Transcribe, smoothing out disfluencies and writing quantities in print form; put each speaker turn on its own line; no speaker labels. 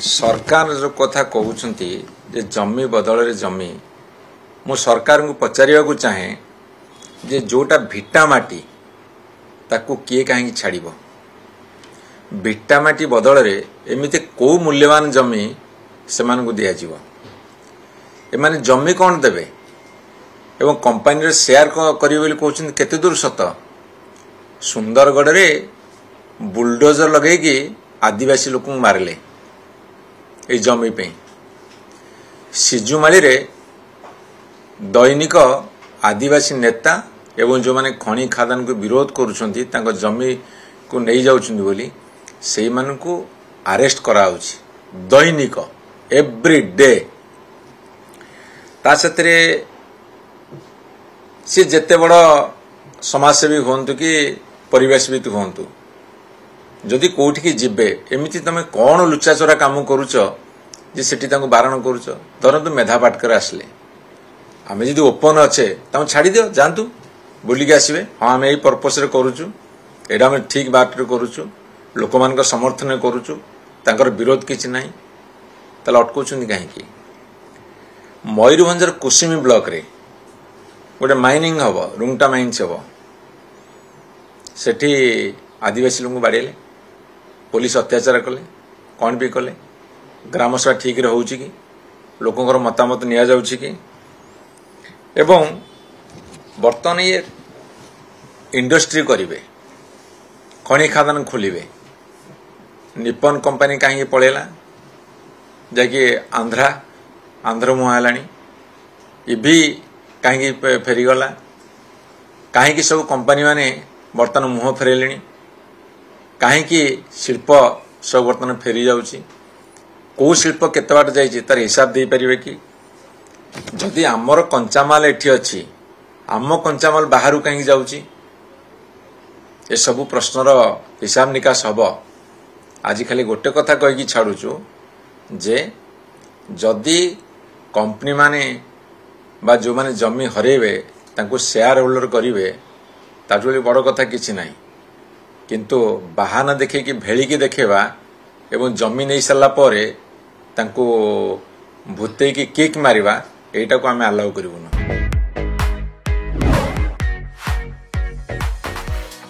सरकार जो कथा कहते जे जमी बदल जमी मु सरकार को पचार चाहे जे जोटा भिटा माटी ताकू किए कहीं छाड़ भिटा माटी बदल एमती कौ मूल्यवान जमी से दिज्व एमाने जमी कौन देवे एवं कंपानी शेयर करेंगे कहते केते दूर सत सुंदरगढ़ रे बुलडोजर लगे आदिवासी लोक मारे ये जमी पे सिजुमाली रे दैनिक आदिवासी नेता एवं जो माने खनि खादान को विरोध करुछंती तांको जमी को नहीं जाउछंती बोली सेई मानकु अरेस्ट कराउछि दैनिक एवरी डे ता सतरे से जेते बड़ समाजसेवी होंतु कि परिवेशविद होंतु जदि कोठी की जिबे एमिति तमे कौन लुचाचोरा काम करूच जे सेठी तांको बारण करूच धरंतु मेधा पाटकर आसले आमे जदि ओपन अच्छे तांको छाड़ी दियो जानतु बुलिक आसबे हाँ आमे एई पर्पस रे करूचु एडा आमे ठीक बाट रे करूचु लोक मान को समर्थन करूचु तांकर विरोध किछि नाही तले अटकोछुनी काहे की मयूरभंजर कुसुमी ब्लॉक रे गोटे माइनिंग हबो रुंगटा माइन्स हबो सेठी आदिवासी लोक बाड़ेले पुलिस अत्याचार कले कौन भी कले ग्रामसभा ठीक रे होउची कि लोकंकर मतामत निया जाउची कि एवं बर्तमान ये इंडस्ट्री करिवे खनि खादान खोलिवे निपन कंपनी कहीं पड़ेला जाकि आंध्र मुहा हेलानी इभी कहीं फेरीगला कहीं सब कंपनी माने बर्तमान मुह फेरेले कहीं शिल्प सब बर्तमान फेरी जाउची कौ शिल्प केते बाट जाइए तार हिसाब दे पारिबे कि जदि आमर कंचामाल एठी अछि आम कंचामाल बाहर कहीं जाउची ए सब प्रश्नर हिसाब निकास हब आज खाली गोटे कथा कही छाड़ुचु जे जदि कंपनी माने बा जो माने जमी हरेबे तांको शेयर होल्डर करिवे ताजोली बड़ कथा किछि नाही किंतु बाहाना देखे कि भेलिकी देखेबा एवं जमी नहीं सारा पर तांको भूते की किक मारिबा एटा को आमे अलाउ करिवुना।